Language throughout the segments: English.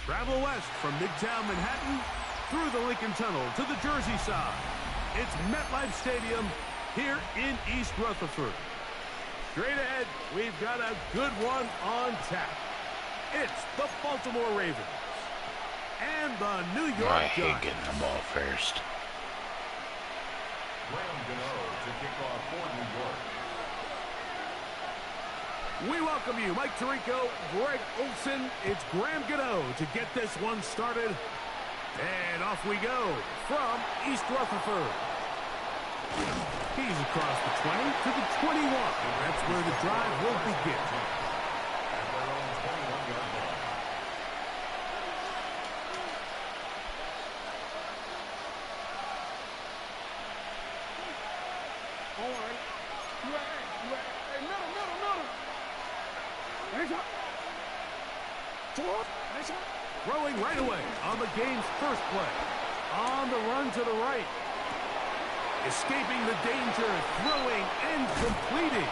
Travel west from Midtown Manhattan through the Lincoln Tunnel to the Jersey side. It's MetLife Stadium here in East Rutherford. Straight ahead, we've got a good one on tap. It's the Baltimore Ravens and the New York Giants. I hate getting the ball first. To kick off for New York. We welcome you, Mike Tirico, Greg Olson. It's Graham Gano to get this one started. And off we go from East Rutherford. He's across the 20 to the 21. That's where the drive will begin. At their own 21-yard line. Throwing right away on the game's first play. On the run to the right. Escaping the danger, throwing and completing.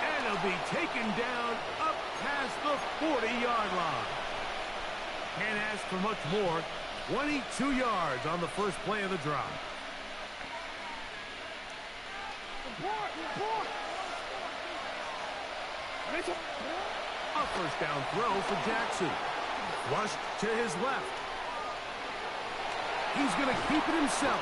And he'll be taken down up past the 40-yard line. Can't ask for much more. 22 yards on the first play of the drive. A first down throw for Jackson. Flushed to his left. He's going to keep it himself.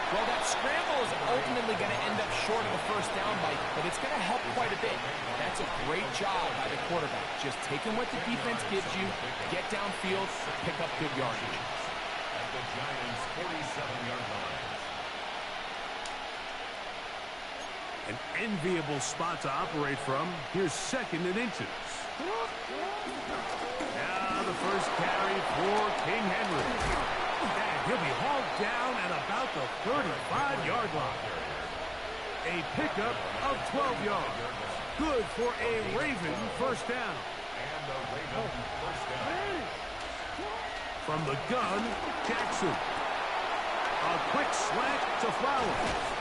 Well, that scramble is ultimately going to end up short of the first down, Mike, but it's going to help quite a bit. That's a great job by the quarterback. Just taking what the defense gives you, get downfield, pick up good yardage. At the Giants' 47-yard line. An enviable spot to operate from. Here's second and inches. Now the first carry for King Henry. And he'll be hauled down at about the 35-yard line. A pickup of 12 yards. Good for a Raven first down. And the Ravens first down. From the gun, Jackson. A quick slant to Flowers.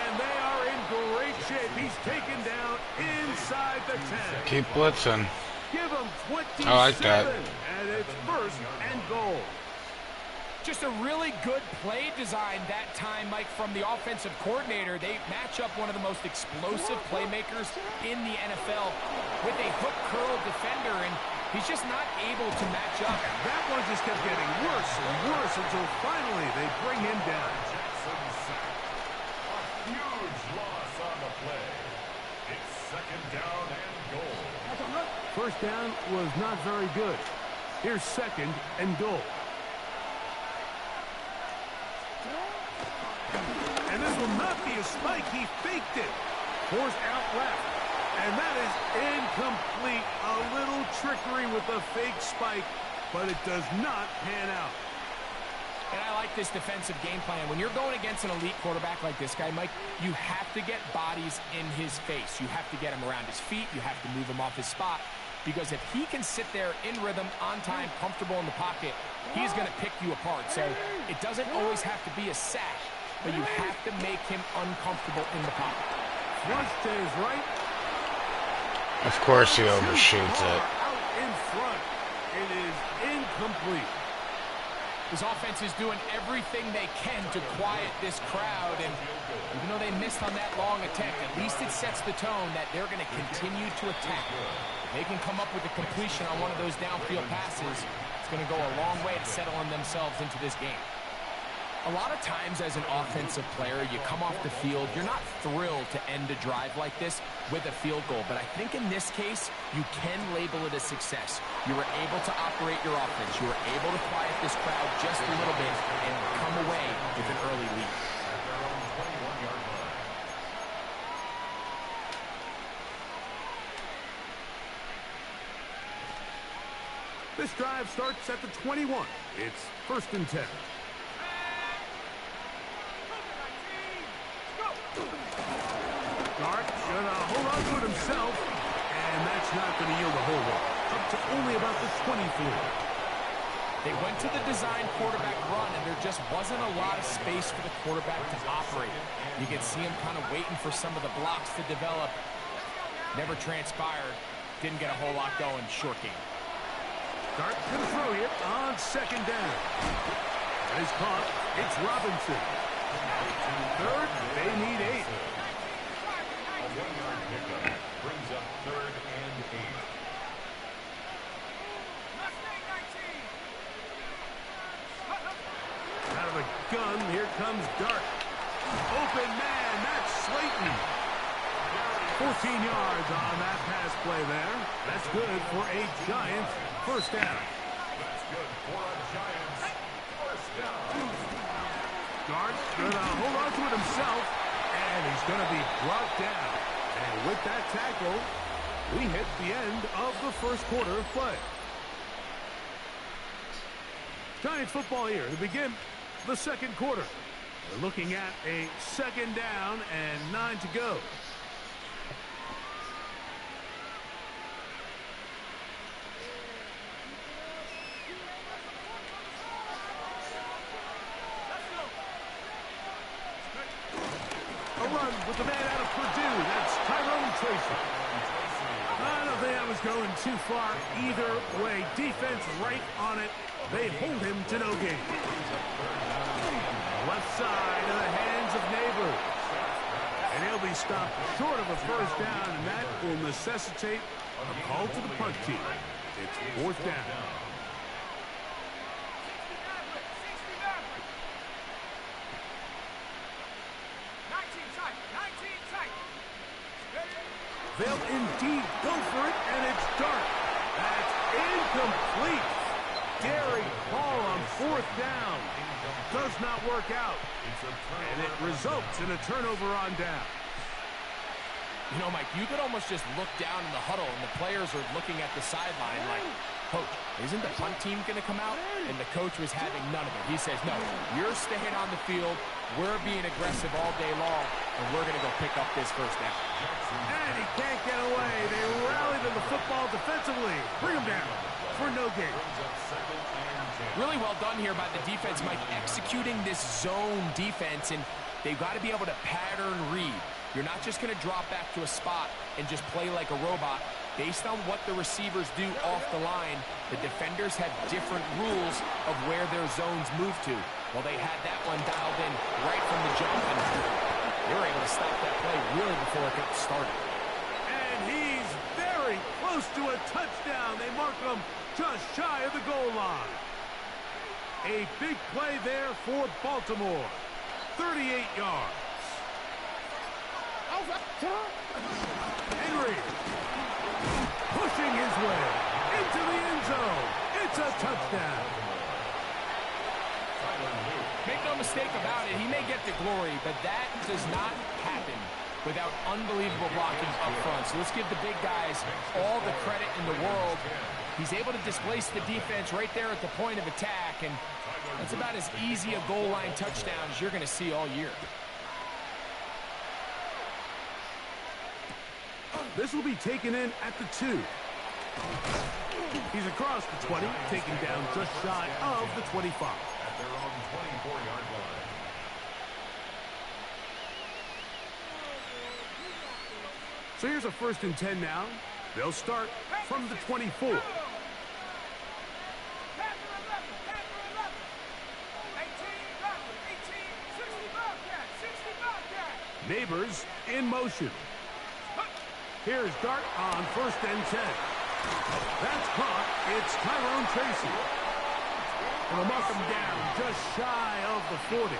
And they are in great shape. He's taken down inside the 10. Keep blitzing. Give him 27. I like that. And it's first and goal. Just a really good play design that time, Mike, from the offensive coordinator. They match up one of the most explosive playmakers in the NFL with a hook curl defender, and he's just not able to match up. That one just kept getting worse and worse until finally they bring him down. Jackson sacked. A huge loss on the play. It's second down and goal. First down was not very good. Here's second and goal. And this will not be a spike. He faked it. Forced out left. And that is incomplete. A little trickery with a fake spike, but it does not pan out. And I like this defensive game plan. When you're going against an elite quarterback like this guy, Mike, you have to get bodies in his face. You have to get him around his feet. You have to move him off his spot. Because if he can sit there in rhythm, on time, comfortable in the pocket, he's going to pick you apart. So it doesn't always have to be a sack, but you have to make him uncomfortable in the pocket. Flush to his right. Of course he overshoots it. Out in front. It is incomplete. This offense is doing everything they can to quiet this crowd, and even though they missed on that long attack, at least it sets the tone that they're going to continue to attack. If they can come up with a completion on one of those downfield passes, it's going to go a long way to settling themselves into this game. A lot of times as an offensive player, you come off the field, you're not thrilled to end a drive like this with a field goal. But I think in this case, you can label it a success. You were able to operate your offense. You were able to quiet this crowd just a little bit and come away with an early lead. At their own 21-yard line. This drive starts at the 21. It's first and 10. Dart gonna hold on to it himself, and that's not gonna yield a whole lot. Up to only about the 24. They went to the design quarterback run, and there just wasn't a lot of space for the quarterback to operate. You can see him kind of waiting for some of the blocks to develop. Never transpired. Didn't get a whole lot going. Short game. Dart can throw it on second down. That is caught. It's Robinson. Third, they need 8. A 1-yard pickup brings up 3rd and 8. Out of the gun, here comes Dart. Open man, that's Slayton. 14 yards on that pass play there. That's good for a Giants first down. That's good for a Giants first down. Dart gonna hold on to it himself, and he's gonna be brought down. And with that tackle, we hit the end of the first quarter of play. Giants football here to begin the second quarter. We're looking at a second down and 9 to go. A run with the man out of Purdue. That's Tracy. I don't think I was going too far either way. Defense right on it. They hold him to no gain. Left side in the hands of Neighbors. And he'll be stopped short of a first down, and that will necessitate a call to the punt team. It's fourth down. They'll indeed go for it, and it's Dart. That's incomplete. Daring call on fourth down. Does not work out. And it results in a turnover on down. You know, Mike, you could almost just look down in the huddle, and the players are looking at the sideline like, Coach, isn't the punt team going to come out? And the coach was having none of it. He says, no, you're staying on the field. We're being aggressive all day long, and we're going to go pick up this first down. And he can't get away. They rally to the football defensively. Bring him down for no gain. Really well done here by the defense, Mike, executing this zone defense, and they've got to be able to pattern read. You're not just going to drop back to a spot and just play like a robot. Based on what the receivers do off the line, the defenders have different rules of where their zones move to. Well, they had that one dialed in right from the jump, and they were able to stop that play really before it got started. And he's very close to a touchdown. They mark him just shy of the goal line. A big play there for Baltimore. 38 yards. Henry pushing his way into the end zone. It's a touchdown. Make no mistake about it, he may get the glory, but that does not happen without unbelievable blocking up front. So let's give the big guys all the credit in the world. He's able to displace the defense right there at the point of attack, and that's about as easy a goal line touchdown as you're going to see all year. This will be taken in at the 2. He's across the 20, taken down just shy of the 25. At their own 24-yard line. So here's a 1st and 10 now. They'll start from the 24. Neighbors in motion. Here's Dart on 1st and 10. That's caught. It's Tracy. And they'll mark him down just shy of the 40.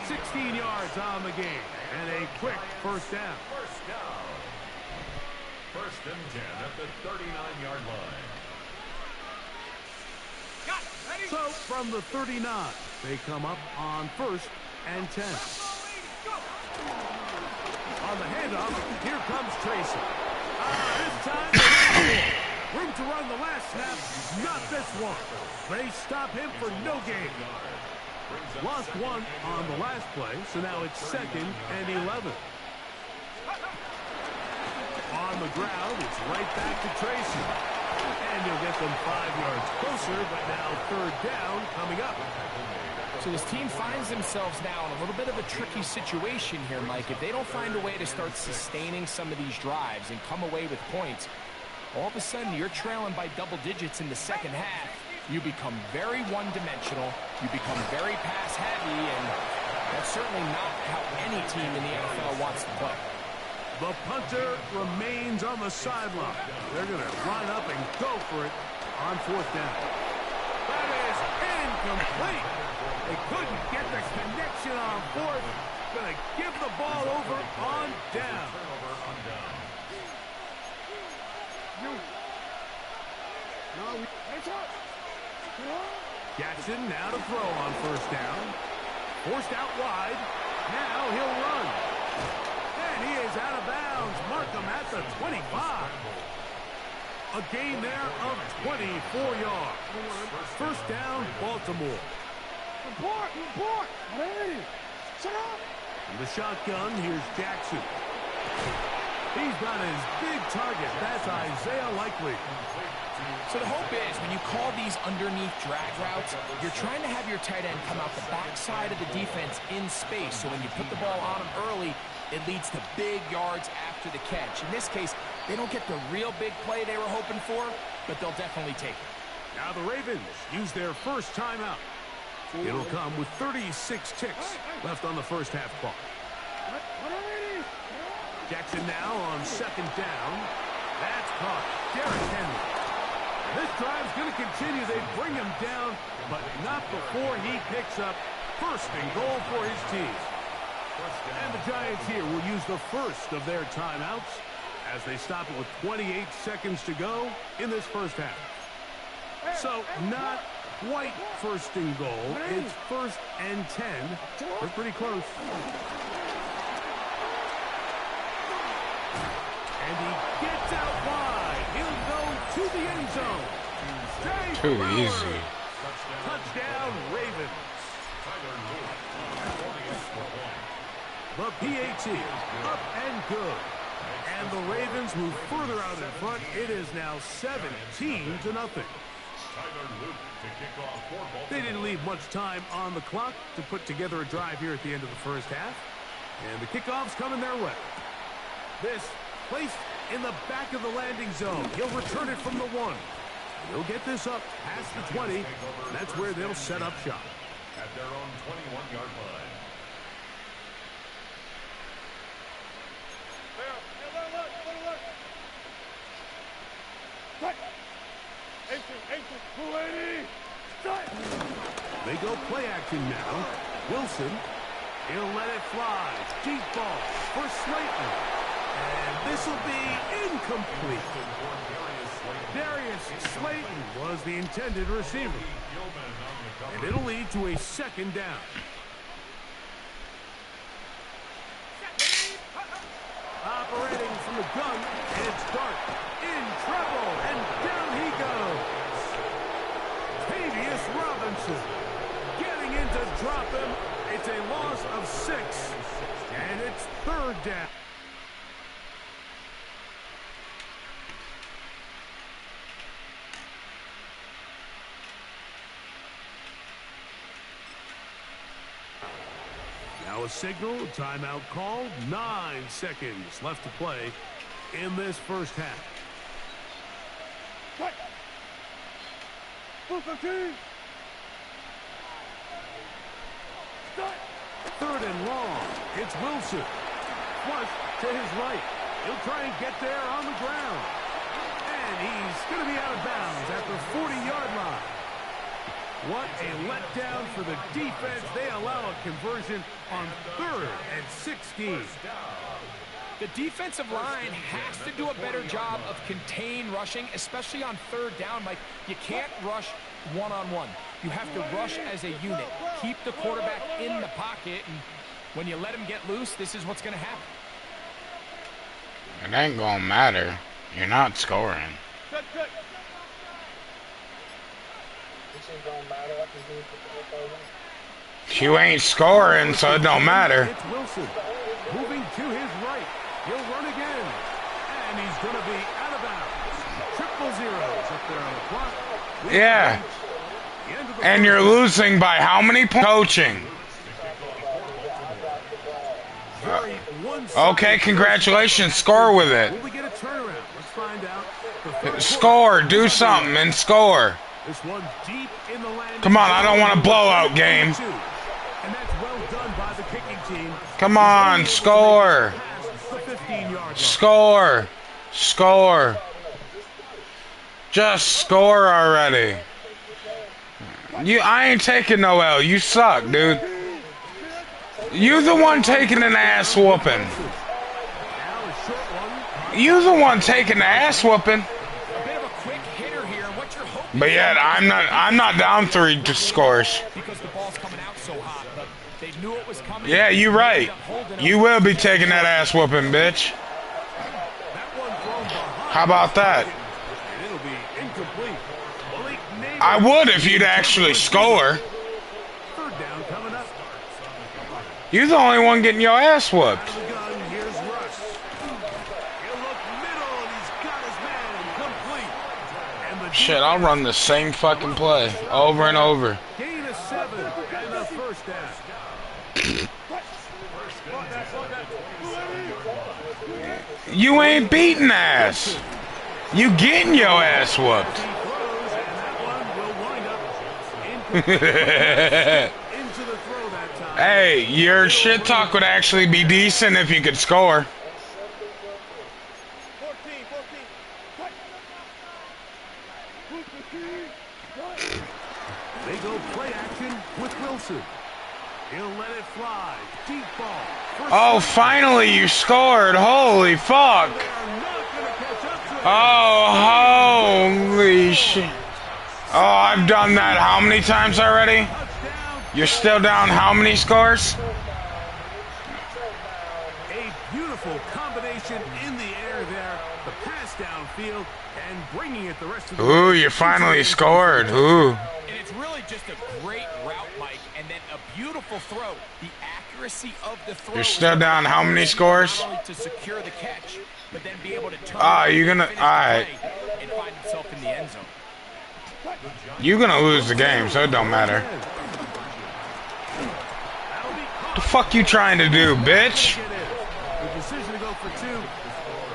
16 yards on the game. And a quick first down. First down. 1st and 10 at the 39-yard line. So from the 39, they come up on 1st and 10. On the handoff, here comes Tracy. This time, room to run the last snap, not this one. They stop him for no gain. Lost one on the last play, so now it's 2nd and 11. On the ground, it's right back to Tracy. And he'll get them 5 yards closer, but now 3rd down coming up. So this team finds themselves now in a little bit of a tricky situation here, Mike. If they don't find a way to start sustaining some of these drives and come away with points, all of a sudden you're trailing by double digits in the second half. You become very one-dimensional. You become very pass-heavy, and that's certainly not how any team in the NFL wants to play. The punter remains on the sideline. They're going to line up and go for it on fourth down. That is incomplete. They couldn't get the connection on fourth. Going to give the ball over on down. Jackson now to throw on first down. Forced out wide. Now he'll run. And he is out of bounds. Mark him at the 25. A gain there of 24 yards. First down, Baltimore. In the shotgun, here's Jackson. He's got his big target. That's Isaiah Likely. So the hope is when you call these underneath drag routes, you're trying to have your tight end come out the backside of the defense in space. So when you put the ball on him early, it leads to big yards after the catch. In this case, they don't get the real big play they were hoping for, but they'll definitely take it. Now the Ravens use their first timeout. It'll come with 36 ticks left on the first half clock. Jackson now on second down. That's caught. Derrick Henry. This drive's going to continue. They bring him down, but not before he picks up first and goal for his team. And the Giants here will use the first of their timeouts as they stop it with 28 seconds to go in this first half. So not quite first and goal. It's first and 10. We're pretty close. And he gets out wide. He'll go to the end zone. Too easy. Touchdown, Ravens. The PAT up and good. And the Ravens move further out in front. It is now 17-0. They didn't leave much time on the clock to put together a drive here at the end of the first half. And the kickoff's coming their way. This placed in the back of the landing zone. He'll return it from the 1. He'll get this up past the 20. And that's where they'll set up shop. At their own 21-yard line. They go play action now. Wilson, he'll let it fly. Deep ball for Slayton. And this will be incomplete. Darius Slayton was the intended receiver. And it'll lead to a second down. Operating from the gun, it's Dart in trouble, and down he goes. Tavius Robinson getting in to drop him. It's a loss of 6, and it's third down. Now a signal, timeout called, 9 seconds left to play in this first half. Third and long, it's Wilson. Flush to his right. He'll try and get there on the ground. And he's going to be out of bounds at the 40-yard line. What a letdown for the defense. They allow a conversion on 3rd and 16. The defensive line has to do a better job of contain rushing, especially on 3rd down. Like, you can't rush one-on-one. You have to rush as a unit. Keep the quarterback in the pocket, and when you let him get loose, this is what's going to happen. It ain't gonna matter. You're not scoring. Good. You ain't scoring, so it don't matter. It's Wilson moving to his right. He'll run again. And he's going to be out of bounds. Triple zeros up there on the clock. Yeah. And you're losing by how many points? Coaching. Very Okay, congratulations. Score with it. Will we get a turnaround? Let's find out. The Score. Do something and score. This one deep in the land. Come on, I don't want a blowout game. And that's well done by the kicking team. Come on, score. The 15-yard line. Score. Score. Just score already. I ain't taking no L. You suck, dude. You the one taking an ass whooping. You the one taking the ass whooping. But yet I'm not down 3 scores. Yeah, you right. You will be taking that ass whooping, bitch. How about that? I would if you'd actually score. You're the only one getting your ass whooped. Shit, I'll run the same fucking play over and over. Gain of 7 and a first down. You ain't beating ass. You getting your ass whooped. Hey, your shit talk would actually be decent if you could score. They go play action with Wilson. He'll let it fly. Deep ball. Oh, finally you scored. Holy fuck. Oh, holy shit. Oh, I've done that how many times already? You're still down how many scores? A beautiful combination in the air there. The pass downfield and bringing it the rest of the way. Ooh, you finally scored. Ooh. And it's really just a great route, Mike, and then a beautiful throw. The accuracy of the throw. You're still down how many scores? To secure the catch, but then be able to turn You're gonna, alright. and find himself in the end zone. You're gonna lose the game, so it don't matter. What the fuck you trying to do, bitch? The decision to go for 2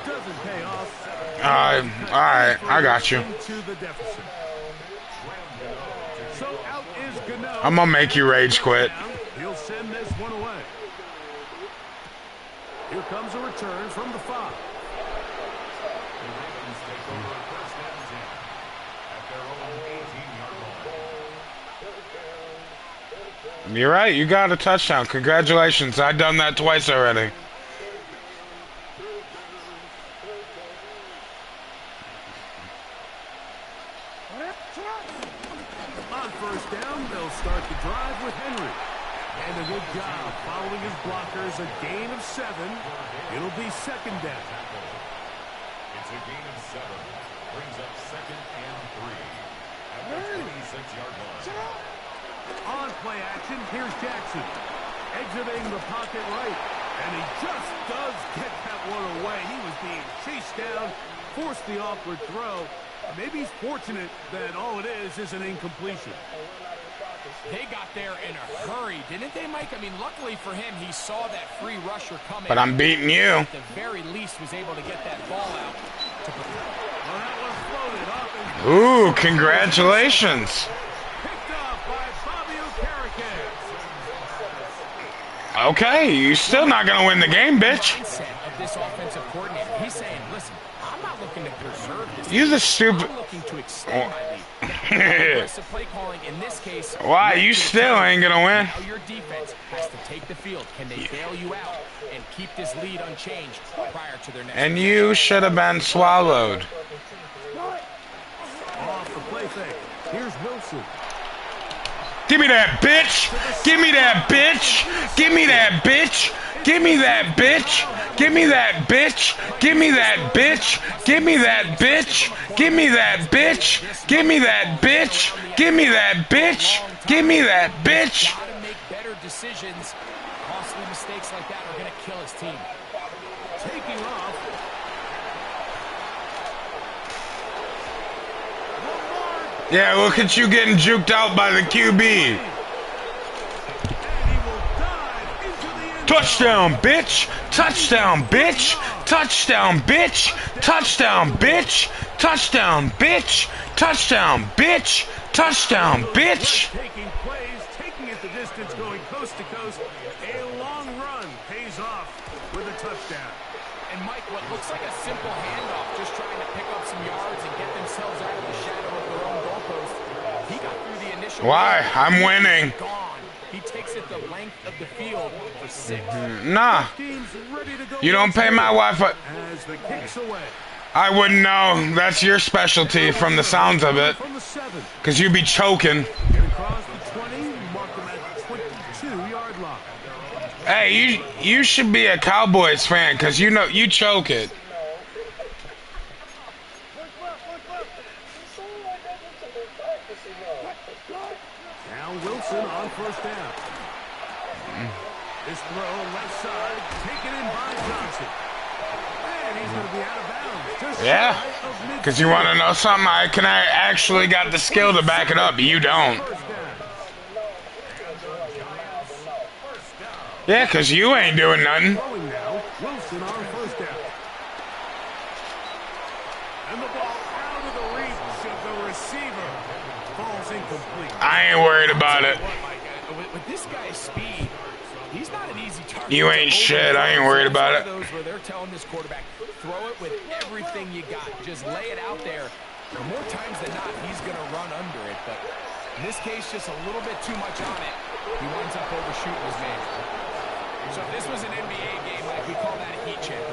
doesn't pay off. Alright, I got you. So out is Gano. I'm gonna make you rage quit. He'll send this one away. Here comes a return from the 5. You're right, you got a touchdown. Congratulations, I've done that twice already. On first down, they'll start the drive with Henry. And a good job following his blockers, a gain of 7. It'll be second down. It's a gain of 7. Brings up 2nd and 3. At the 26-yard line. On play action, here's Jackson. Exiting the pocket right. And he just does get that one away. He was being chased down, forced the awkward throw. Maybe he's fortunate that all it is an incompletion. They got there in a hurry, didn't they, Mike? I mean, luckily for him, he saw that free rusher coming. But I'm beating you. At the very least, was able to get that ball out. Well, that one floated off and Ooh, congratulations. picked off by Fabio Carriquez. Okay, you're still not gonna win the game, bitch. Mindset of this offensive coordinator. He's saying, listen, I'm not looking to preserve this. You the stupid. I'm looking to extend my lead. Aggressive play calling in this case. Why? You still ain't gonna win. Now your defense has to take the field. Can they bail you out and keep this lead unchanged prior to their next? And you should have been swallowed. Off the play fake. Here's Wilson. Give me that bitch! Give me that bitch! Give me that bitch! Give me that bitch! Give me that bitch! Give me that bitch! Give me that bitch! Give me that bitch! Give me that bitch! Give me that bitch! Give me that bitch! Got to make better decisions. Costly mistakes like that are going to kill his team. Taking off. Yeah, look at you getting juked out by the QB. Touchdown, bitch! Touchdown, bitch! Touchdown, bitch! Touchdown, bitch! Touchdown, bitch! Touchdown, bitch! Touchdown, bitch! Taking plays, taking it the distance, going coast to coast. A long run pays off with a touchdown. And Mike, what looks like a simple handoff, just trying to pick up some yards and get themselves out of the shadow of their own goalpost. He got through the initial. Why? I'm winning. Gone. He takes it the length of the field for 6. Nah. Team's ready to go. You don't pay my Wi-Fi. As the kick's away. I wouldn't know. That's your specialty from the sounds of it. From the 7. Because you be choking. Get across the 20, mark them at the 22-yard line. Hey, you should be a Cowboys fan because you know you choke it. Now Wilson on first down. This throw left side, taken in by Johnson. And he's going to be out of bounds. Just Yeah, shy of midfield. because you want to know something? I actually got the skill to back it up. You don't. First down. Yeah, because you ain't doing nothing. Throwing now, Wilson on first down. And the ball out of the reach of the receiver. Falls incomplete. I ain't worried about it. With this guy's speed, he's not an easy target. You ain't shit. I ain't worried about it. Those where they're telling this quarterback, throw it with everything you got. Just lay it out there. And more times than not, he's going to run under it. But in this case, just a little bit too much on it. He winds up overshooting his man. So if this was an NBA game, like we call that a heat check.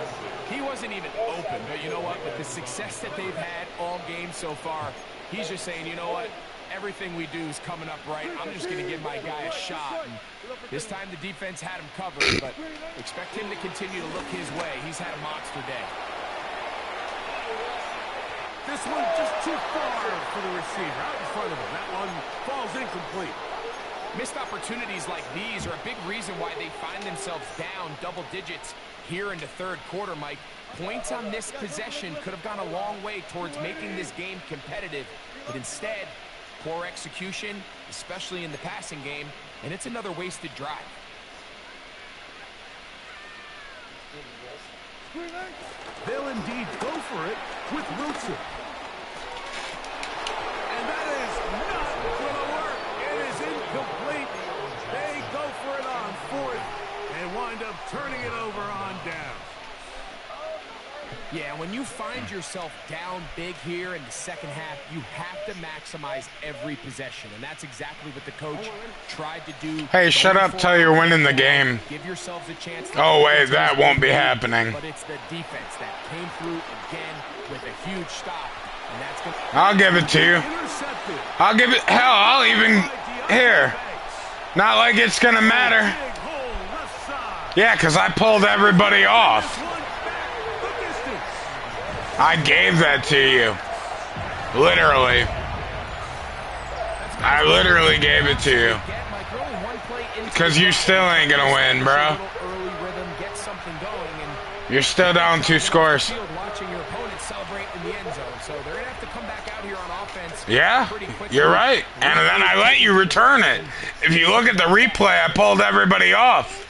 He wasn't even open. But you know what? With the success that they've had all game so far, he's just saying, you know what? Everything we do is coming up right. I'm just going to give my guy a shot. And this time the defense had him covered, but expect him to continue to look his way. He's had a monster day. This one just too far for the receiver. Out in front of him. That one falls incomplete. Missed opportunities like these are a big reason why they find themselves down double digits here in the third quarter, Mike. Points on this possession could have gone a long way towards making this game competitive, but instead, poor execution, especially in the passing game, and it's another wasted drive. They'll indeed go for it with Wilson. And that is not going to work. It is incomplete. They go for it on fourth and wind up turning it over on down. Yeah, when you find yourself down big here in the second half, you have to maximize every possession, and that's exactly what the coach tried to do. Hey, shut up till you're winning the game. Give yourselves a chance. Oh, wait, that won't be happening. But it's the defense that came through again with a huge stop, and that's going to... I'll give it to you. Intercepted. I'll give it, hell, I'll even, here. Not like it's gonna matter. Big hole left side. Yeah, because I pulled everybody off. This one back the distance. I gave that to you. Literally. I literally gave it to you. Because you still ain't gonna win, bro. You're still down 2 scores. Yeah, you're right. And then I let you return it. If you look at the replay, I pulled everybody off.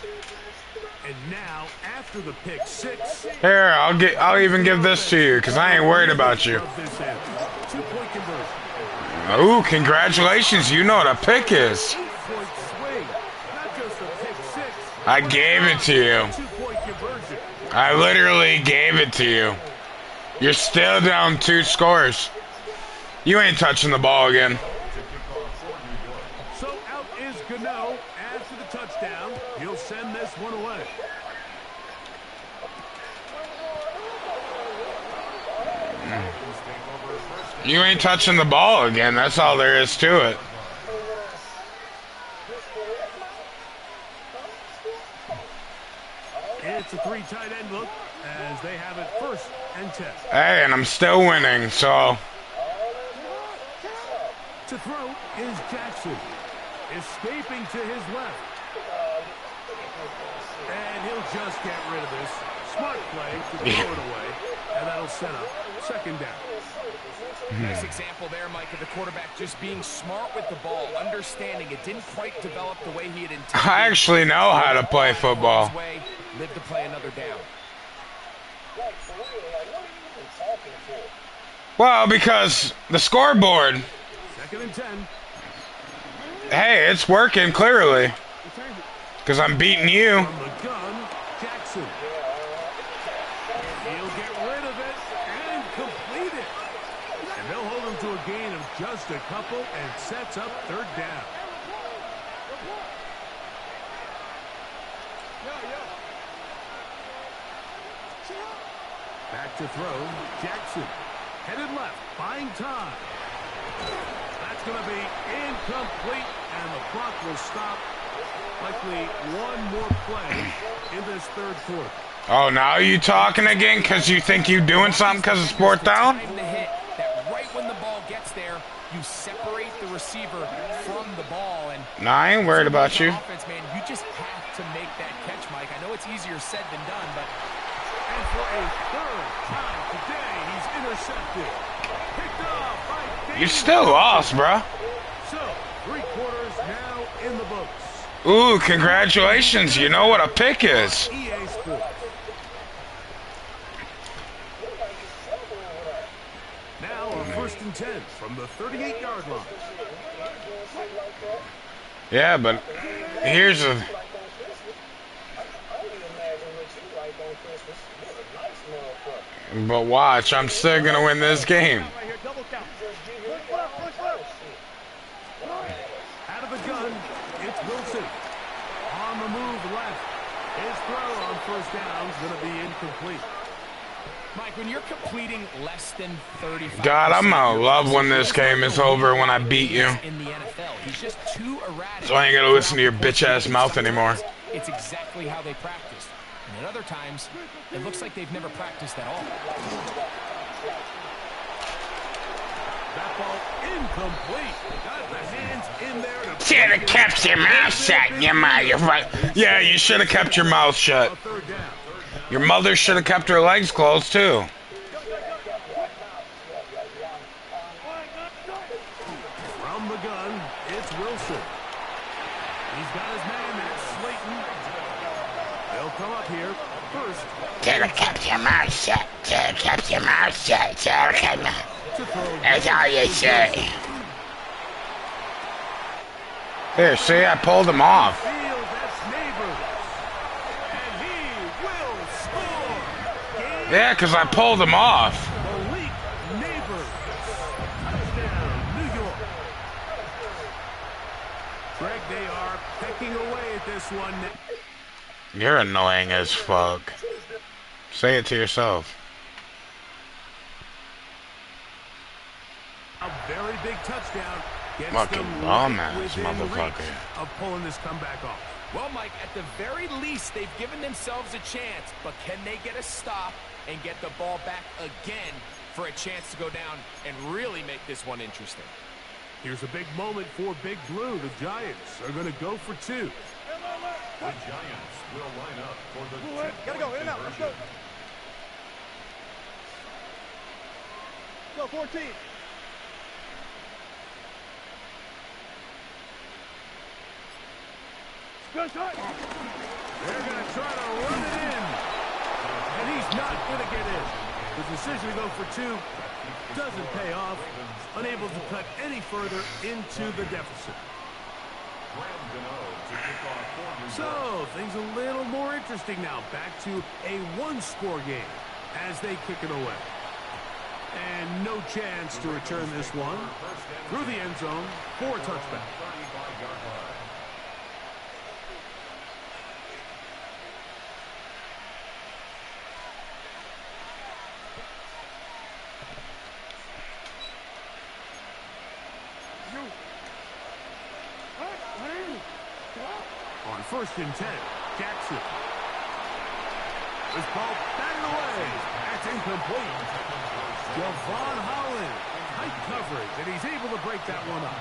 And now, after the pick six, Here, I'll even give this to you, because I ain't worried about you. of this end. 2-point conversion. Ooh, congratulations. You know what a pick is. 8-point swing. Not just a pick six. I gave it to you. 2-point conversion. I literally gave it to you. You're still down 2 scores. You ain't touching the ball again. So out is Gano after the touchdown. He'll send this one away. You ain't touching the ball again. That's all there is to it. It's a 3 tight end look as they have it 1st and 10. Hey, and I'm still winning, so... To throw is Jackson. Escaping to his left. And he'll just get rid of this. Smart play to throw it away. And that'll set up 2nd down. Nice example there, Mike, of the quarterback just being smart with the ball, understanding it didn't quite develop the way he had intended. I actually know how to play football. Live to play another down. Well, because the scoreboard. 2nd and 10. Hey, it's working clearly. Because I'm beating you. From the gun, Jackson. He'll get rid of it and complete it. And they'll hold him to a gain of just a couple and sets up 3rd down. Back to throw, Jackson. Headed left, buying time. That's going to be incomplete, and the clock will stop. Likely one more play in this 3rd quarter. Oh, now you talking again because you think you doing something because it's 4th down? Time to hit that right when the ball gets there, you separate the receiver from the ball. And No, I ain't worried about you. Offense, man, you just have to make that catch, Mike. I know it's easier said than done, but and for a 3rd time today, he's intercepted. Picked off by Davis. You're still lost, bruh. So, 3 quarters now in the books. Ooh, congratulations. You know what a pick is. EA Sports. Now a 1st and 10 from the 38-yard line. Yeah, but here's a... But watch, I'm still going to win this game. Out of the gun, it's Wilson. On the move left. His throw on 1st down is going to be incomplete. Mike, when you're completing less than 35%, God, I'm going to love when this game is over when I beat you. in the NFL, he's just too erratic. So I ain't going to listen to your bitch-ass mouth anymore. It's exactly how they practice. And at other times, it looks like they've never practiced at all. That ball incomplete. Got the hands in there to... Should have kept your mouth shut, you motherfucker. Yeah, you should have kept your mouth shut. A 3rd down. Your mother should have kept her legs closed, too. From the gun, it's Wilson. He's got his man, that's Slayton. They'll come up here first. Should have kept your mouth shut. Should have kept your mouth shut. Should have kept your... To throw. That's all you say. Here, see, I pulled him off. Field, that's Neighbors. And he will score. Game Yeah, because I pulled him off. Malik Neighbors. Touchdown, New York. Greg, they are pecking away at this one. You're annoying as fuck. Say it to yourself. A very big touchdown. Gets Fucking them bum right ass within motherfucker. reach of pulling this comeback off. Well, Mike, at the very least, they've given themselves a chance, but can they get a stop and get the ball back again for a chance to go down and really make this one interesting? Here's a big moment for Big Blue. The Giants are going to go for 2. The Giants will line up for the Gotta go, in and out, let's go. Go, 14. Good shot. They're going to try to run it in. And he's not going to get in. The decision to go for 2 doesn't pay off. Unable to cut any further into the deficit. So, things a little more interesting now. Back to a 1-score game as they kick it away. And no chance to return this one. Through the end zone for a touchback. On 1st and 10, Jackson. This ball batted away. That's incomplete. Javon Holland, tight coverage, and he's able to break that one up.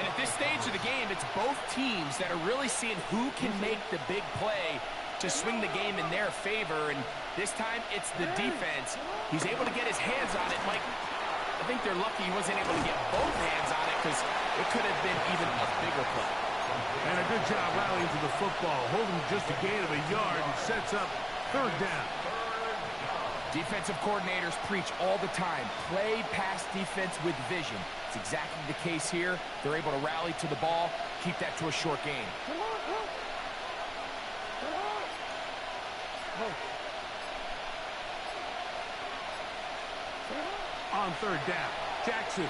And at this stage of the game, it's both teams that are really seeing who can make the big play to swing the game in their favor. And this time, it's the defense. He's able to get his hands on it. Mike, I think they're lucky he wasn't able to get both hands on it because it could have been even a bigger play. And a good job rallying to the football, holding just a gain of a yard and sets up 3rd down. Defensive coordinators preach all the time, play pass defense with vision. It's exactly the case here. They're able to rally to the ball, keep that to a short game. On third down, Jackson.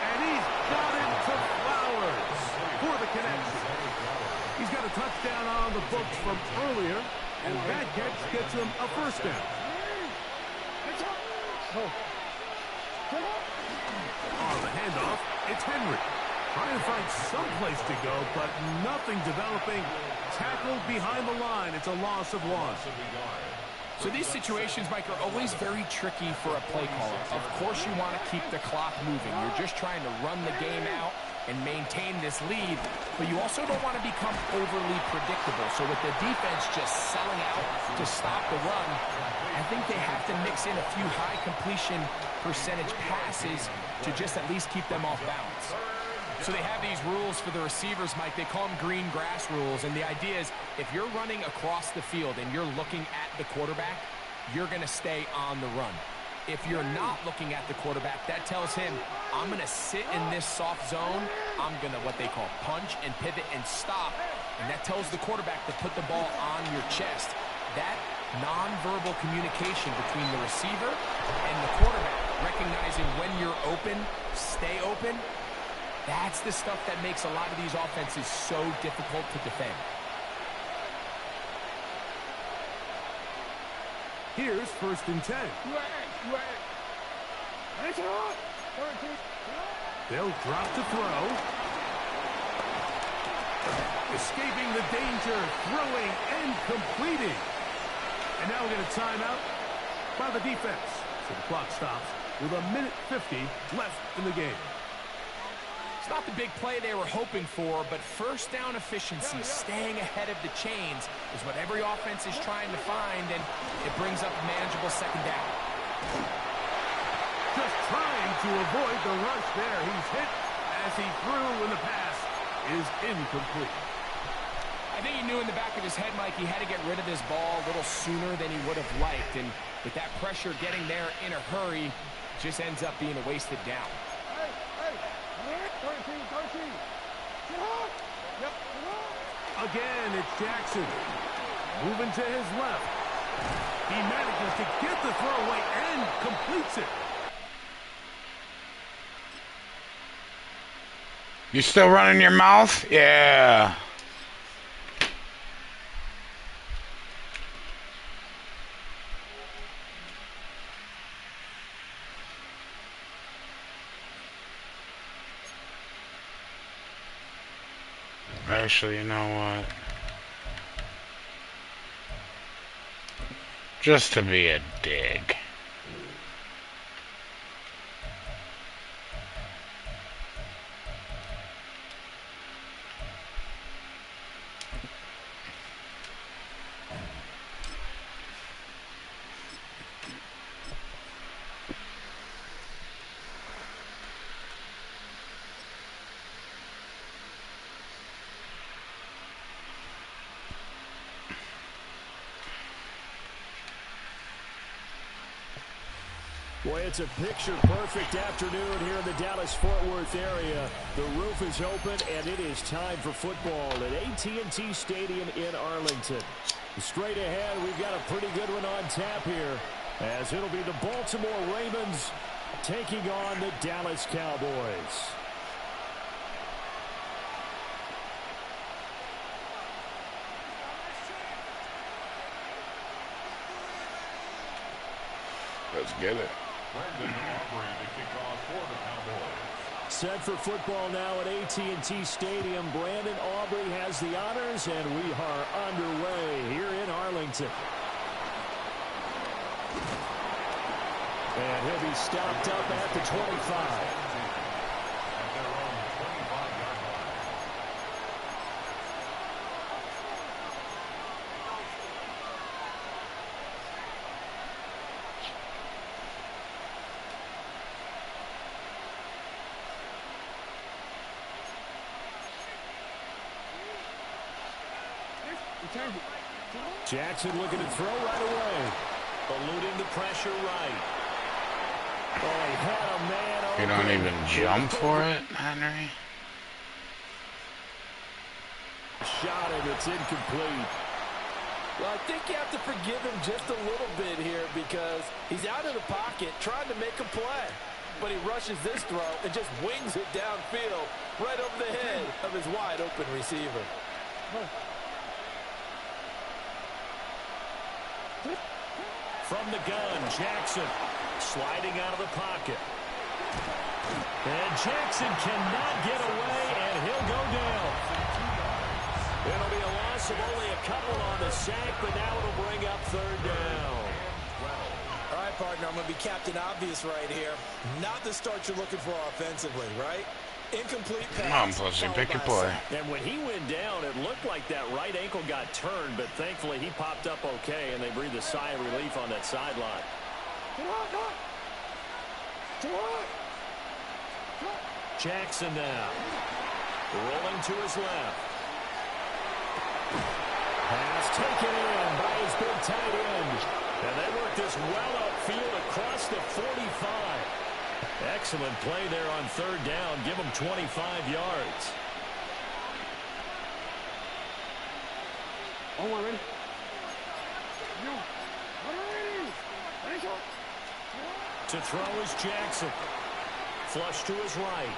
And he's got it to Flowers for the connection. He's got a touchdown on the books from earlier, and that catch gets him a first down. On the handoff, it's Henry. Trying to find some place to go, but nothing developing. Tackled behind the line. It's a loss of 1. So these situations, Mike, are always very tricky for a play caller. Of course you want to keep the clock moving. You're just trying to run the game out and maintain this lead, but you also don't want to become overly predictable. So with the defense just selling out to stop the run, I think they have to mix in a few high completion percentage passes to just at least keep them off balance. So they have these rules for the receivers, Mike. They call them green grass rules, and the idea is if you're running across the field and you're looking at the quarterback, you're going to stay on the run. If you're not looking at the quarterback, that tells him, I'm going to sit in this soft zone. I'm going to what they call punch and pivot and stop, and that tells the quarterback to put the ball on your chest. That nonverbal communication between the receiver and the quarterback, recognizing when you're open, stay open, that's the stuff that makes a lot of these offenses so difficult to defend. Here's 1st and 10. They'll drop to throw. Escaping the danger, throwing and completing. And now we're going to time out by the defense. So the clock stops with 1:50 left in the game. It's not the big play they were hoping for, but first down efficiency, staying ahead of the chains, is what every offense is trying to find, and it brings up a manageable second down. Just trying to avoid the rush there. He's hit as he threw, and the pass is incomplete. I think he knew in the back of his head, Mike, he had to get rid of this ball a little sooner than he would have liked, and with that pressure getting there in a hurry, just ends up being a wasted down. Again, it's Jackson. Moving to his left. He manages to get the throwaway and completes it. You still running your mouth? Yeah. Actually, you know what? Just to be a dig. Boy, it's a picture-perfect afternoon here in the Dallas-Fort Worth area. The roof is open, and it is time for football at AT&T Stadium in Arlington. Straight ahead, we've got a pretty good one on tap here, as it'll be the Baltimore Ravens taking on the Dallas Cowboys. Let's get it. Set for football now at AT&T Stadium. Brandon Aubrey has the honors, and we are underway here in Arlington. And he'll be stopped up at the 25. Jackson looking to throw right away. Eluding the pressure right. Oh, he had a man open. You don't even jump for it, Henry? Shot and it's incomplete. Well, I think you have to forgive him just a little bit here because he's out of the pocket trying to make a play. But he rushes this throw and just wings it downfield right over the head of his wide-open receiver. From the gun, Jackson sliding out of the pocket. And Jackson cannot get away, and he'll go down. It'll be a loss of only a couple on the sack, but now it'll bring up third down. All right, partner, I'm going to be Captain Obvious right here. Not the start you're looking for offensively, right? Incomplete pass. Come on, pussy, pick your play. And when he went down, it looked like that right ankle got turned, but thankfully he popped up okay, and they breathed a sigh of relief on that sideline. Jackson now. Rolling to his left. Pass taken in by his big tight end. And they work this well upfield across the 45. Excellent play there on third down. Give them 25 yards. To throw is Jackson. Flush to his right.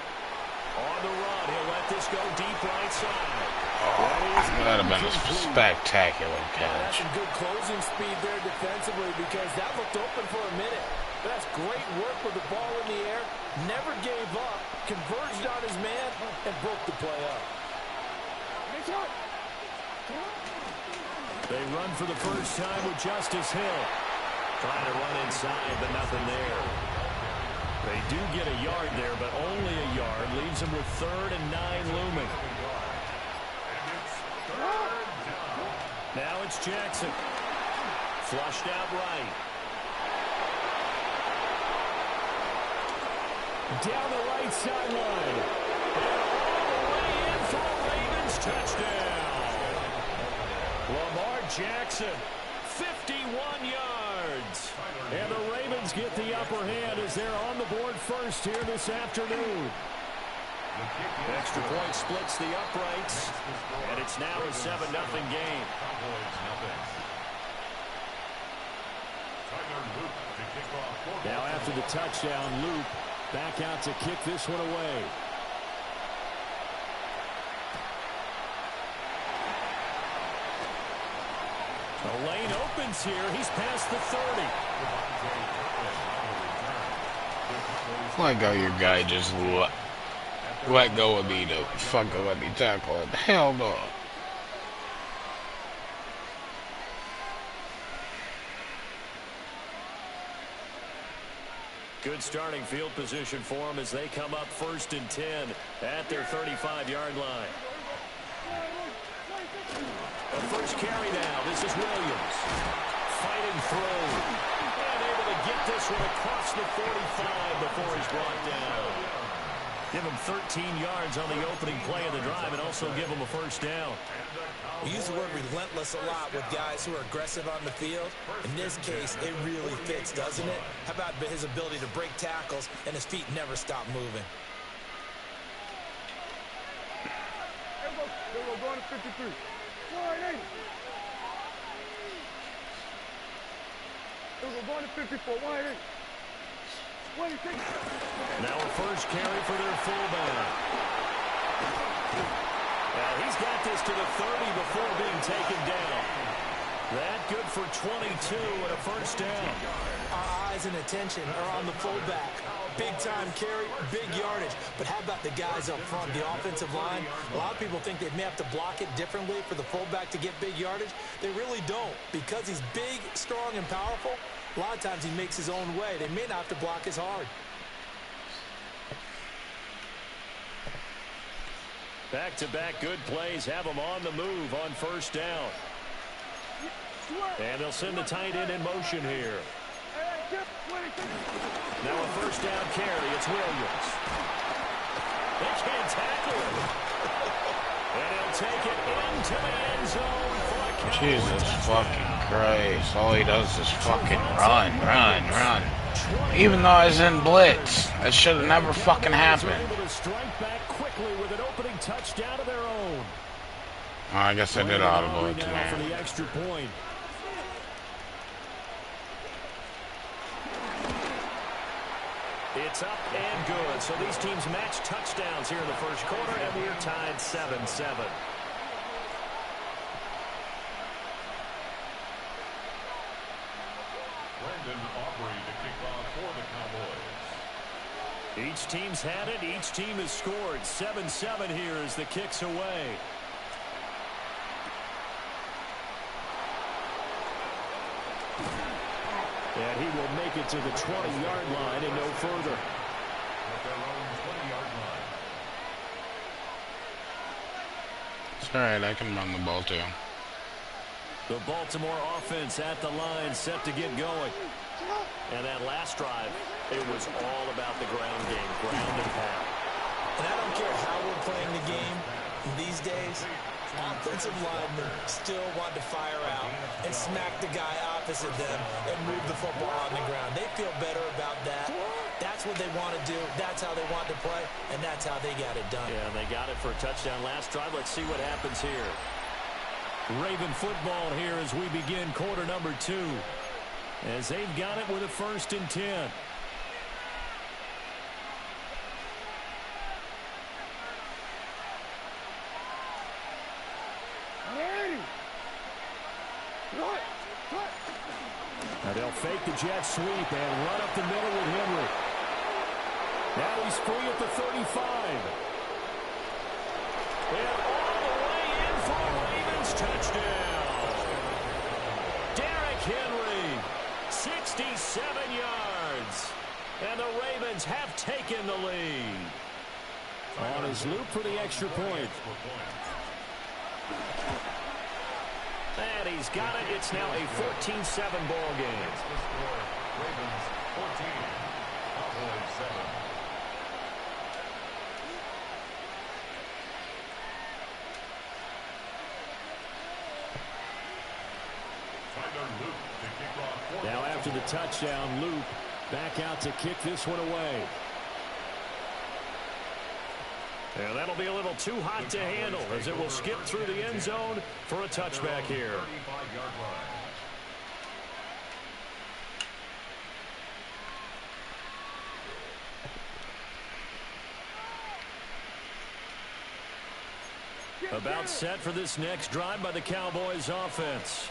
On the run, he'll let this go deep right side. Oh, that would have been a spectacular That's catch. some good closing speed there defensively because that looked open for a minute. That's great work with the ball in the air. Never gave up, converged on his man, and broke the play up. They run for the first time with Justice Hill. Trying to run inside, but nothing there. They do get a yard there, but only a yard. Leaves them with 3rd and 9 looming. Now it's Jackson. Flushed out right. Down the right sideline. All the way in for a Ravens touchdown. Lamar Jackson, 51 yards. And the Ravens get the upper hand as they're on the board first here this afternoon. Extra point splits the uprights, and it's now a 7-0 game. Now after the touchdown, Luke back out to kick this one away. The lane opens here. He's past the 30. Let go your guy, just let go of me to fucking let me tackle it. Hell no. Good starting field position for them as they come up 1st and 10 at their 35-yard line. The first carry now. This is Williams. Fighting through. And able to get this one across the 45 before he's brought down. Give him 13 yards on the opening play of the drive and also give him a first down. We use the word relentless a lot with guys who are aggressive on the field. In this case, it really fits, doesn't it? How about his ability to break tackles and his feet never stop moving? There we go, going to 53. 480. There we go, going to 54. 180. Now a first carry for their fullback. Now he's got this to the 30 before being taken down. That good for 22 and a first down. Our eyes and attention are on the fullback. Big-time carry, big yardage. But how about the guys up front, the offensive line? A lot of people think they may have to block it differently for the fullback to get big yardage. They really don't. Because he's big, strong, and powerful, a lot of times he makes his own way. They may not have to block as hard. Back-to-back good plays have them on the move on first down. And they'll send the tight end in motion here. Now a first down carry. It's Williams. They can't tackle him. And he'll take it into the end zone for a Cowboys Jesus touchdown. fucking Christ. All he does is fucking run, run, run. Even though I was in blitz. That should have never fucking happened. Able to strike back quickly with an opening touchdown of their own. Oh, I guess I did audible it now for today. the extra point. It's up and good. So these teams match touchdowns here in the first quarter, and we're tied 7-7. Each team's had it. Each team has scored. 7-7 here as the kick's away. And he will make it to the 20-yard line and no further. It's alright, I can run the ball too. The Baltimore offense at the line, set to get going. And that last drive, it was all about the ground game, ground and pound. And I don't care how we're playing the game these days, offensive linemen still want to fire out and smack the guy opposite them and move the football on the ground. They feel better about that. That's what they want to do. That's how they want to play, and that's how they got it done. Yeah, they got it for a touchdown last drive. Let's see what happens here. Raven football here as we begin quarter number 2. As they've got it with a 1st and 10. Now they'll fake the jet sweep and run up the middle with Henry. Now he's free at the 35. And all the way in for a Ravens touchdown. Derrick Henry, 67 yards. And the Ravens have taken the lead. On his loop for the extra point. And he's got it. It's now a 14-7 ball game. Ravens 14, Cowboys 7. Now after the touchdown, Luke back out to kick this one away. And that'll be a little too hot to handle as it will skip through the end zone for a touchback here. About set for this next drive by the Cowboys offense.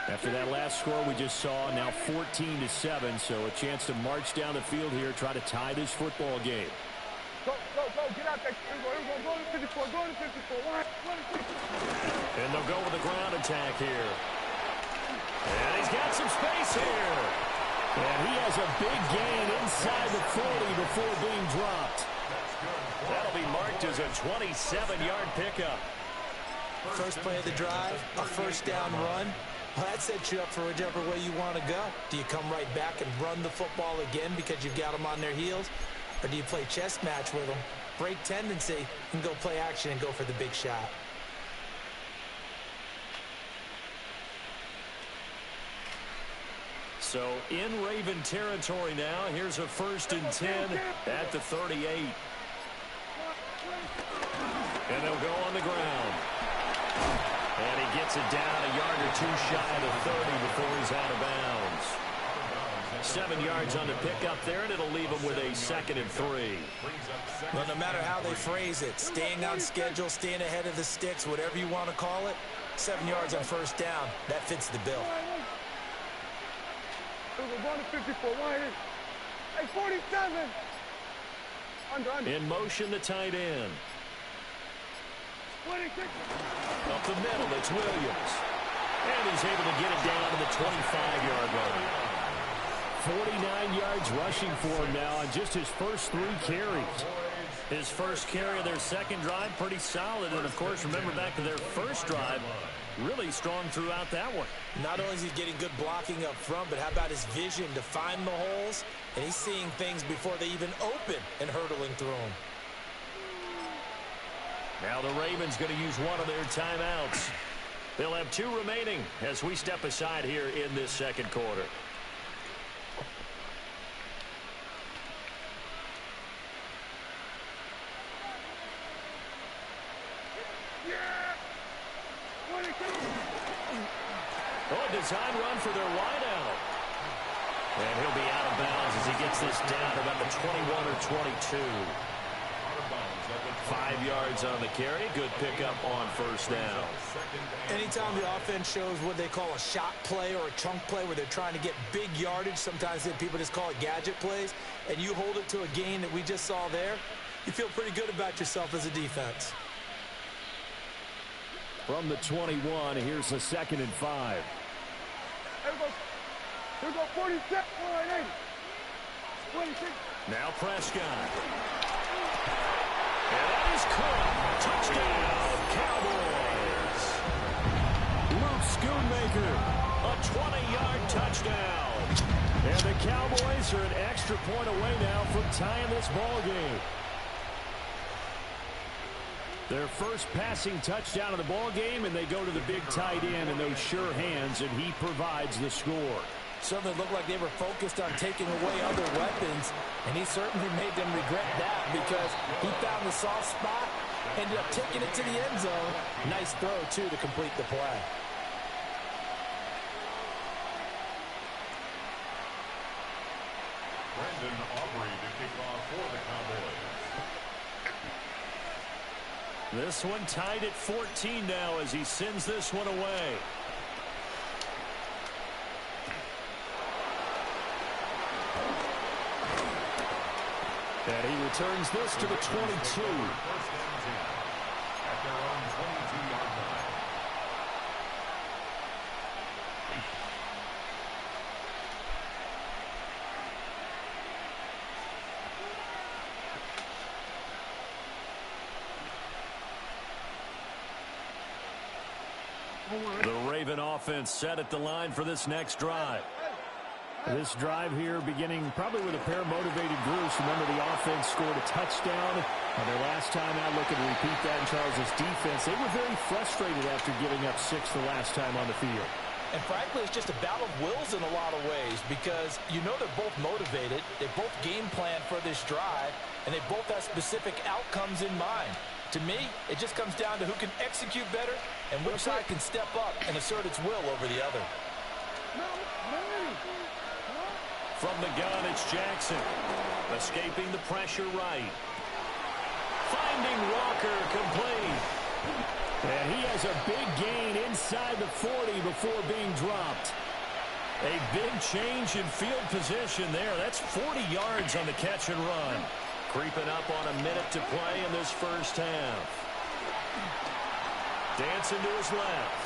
After that last score we just saw, now 14-7, so a chance to march down the field here, try to tie this football game. Go, get out there. Go to 54, go to 54. And they'll go with a ground attack here. And he's got some space here. And he has a big gain inside the 40 before being dropped. That'll be marked as a 27-yard pickup. First play of the drive, a first down run. Well, that sets you up for whichever way you want to go. Do you come right back and run the football again because you've got them on their heels? Or do you play chess match with them, break tendency, and go play action and go for the big shot? So in Raven territory now, here's a 1st and 10 at the 38. And they'll go on the ground. And he gets it down a yard or two shy of the 30 before he's out of bounds. 7 yards on the pickup there, and it'll leave him with a 2nd and 3. Well, no matter how they phrase it, staying on schedule, staying ahead of the sticks, whatever you want to call it, 7 yards on first down, that fits the bill. We're going to 54. Hey, 47. Under. In motion, the tight end. 26. Up the middle, it's Williams. And he's able to get it down to the 25-yard line. 49 yards rushing for him now on just his first 3 carries. His first carry of their second drive, pretty solid. And, of course, remember back to their first drive, really strong throughout that one. Not only is he getting good blocking up front, but how about his vision to find the holes? And he's seeing things before they even open and hurdling through them. Now the Ravens going to use one of their timeouts. They'll have 2 remaining as we step aside here in this second quarter. Oh, a design run for their wideout. And he'll be out of bounds as he gets this down about the 21 or 22. 5 yards on the carry. Good pickup on first down. Anytime the offense shows what they call a shot play or a chunk play where they're trying to get big yardage, sometimes people just call it gadget plays, and you hold it to a gain that we just saw there, you feel pretty good about yourself as a defense. From the 21, here's a 2nd and 5. Here we go, 46, 26. Now Prescott. And that is caught. Touchdown, Cowboys. Luke Schoonmaker, a 20-yard touchdown. And the Cowboys are an extra point away now from tying this ball game. Their first passing touchdown of the ball game, and they go to the big tight end in those sure hands, and he provides the score. Certainly looked like they were focused on taking away other weapons, and he certainly made them regret that because he found the soft spot, ended up taking it to the end zone. Nice throw, too, to complete the play. Brandon Aubrey to kick off for the Cowboys. This one tied at 14 now as he sends this one away. And he returns this to the 22. At their own 22-yard line. The Raven offense set at the line for this next drive. This drive here beginning probably with a pair of motivated Bruce. Remember, the offense scored a touchdown. Their last time out, looking to repeat that in Charles' defense. They were very frustrated after giving up 6 the last time on the field. And frankly, it's just a battle of wills in a lot of ways because you know they're both motivated. They both game plan for this drive, and they both have specific outcomes in mind. To me, it just comes down to who can execute better and which side can step up and assert its will over the other. From the gun, it's Jackson. Escaping the pressure right. Finding Walker complete. And he has a big gain inside the 40 before being dropped. A big change in field position there. That's 40 yards on the catch and run. Creeping up on a minute to play in this first half. Dancing to his left.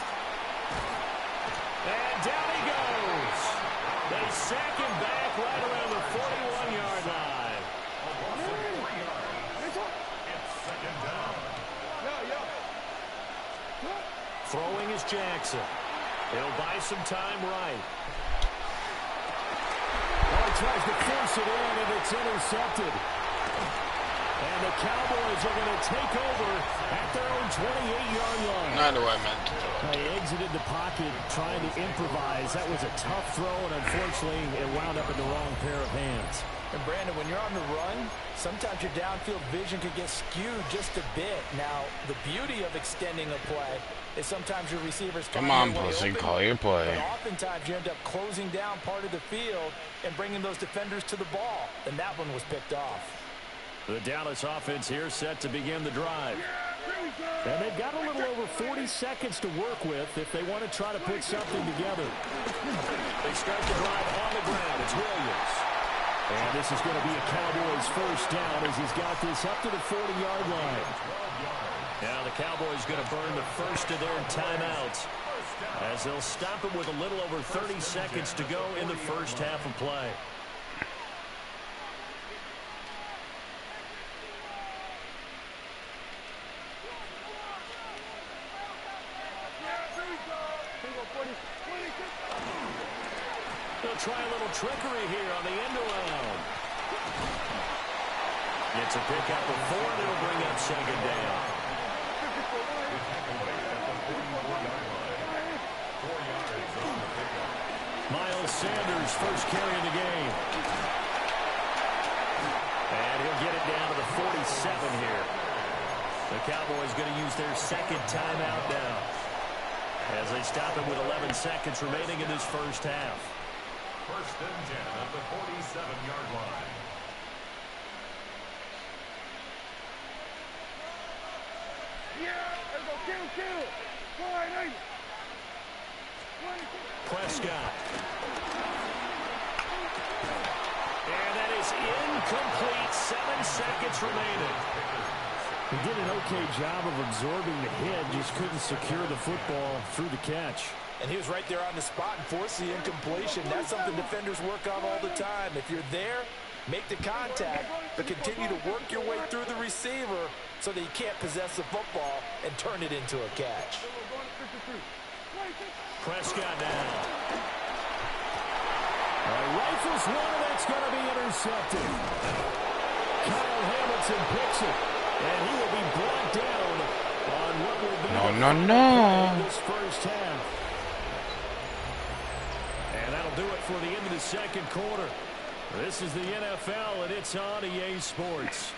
And down he goes. They sack him back right around the 41-yard line. It's 2nd down. Throwing is Jackson. He'll buy some time right. Oh, he tries to force it in, and it's intercepted. And the Cowboys are going to take over at their own 28-yard line. Not the way I meant. They exited the pocket trying to improvise. That was a tough throw, and unfortunately, it wound up in the wrong pair of hands. And Brandon, when you're on the run, sometimes your downfield vision could get skewed just a bit. Now, the beauty of extending a play is sometimes your receivers Come on, pussy, call your play. But oftentimes you end up closing down part of the field and bringing those defenders to the ball. And that one was picked off. The Dallas offense here set to begin the drive. And they've got a little over 40 seconds to work with if they want to try to put something together. They start the drive on the ground. It's Williams. And this is going to be a Cowboys first down as he's got this up to the 40-yard line. Now the Cowboys going to burn the first of their timeouts as they'll stop it with a little over 30 seconds to go in the first half of play. They'll try a little trickery here on the end around. It's a pickup of 4 that'll bring up 2nd down. Sanders, first carry of the game. And he'll get it down to the 47 here. The Cowboys going to use their second timeout now, as they stop it with 11 seconds remaining in this first half. First and 10 at the 47-yard line. Prescott. And that is incomplete. 7 seconds remaining. He did an okay job of absorbing the hit, just couldn't secure the football through the catch. And he was right there on the spot and forced the incompletion. That's something defenders work on all the time. If you're there, make the contact, but continue to work your way through the receiver so that you can't possess the football and turn it into a catch. Prescott down. Rifles one, and that's going to be intercepted. Kyle Hamilton picks it, and he will be brought down on what will be this first half. And that'll do it for the end of the second quarter. This is the NFL, and it's on EA Sports.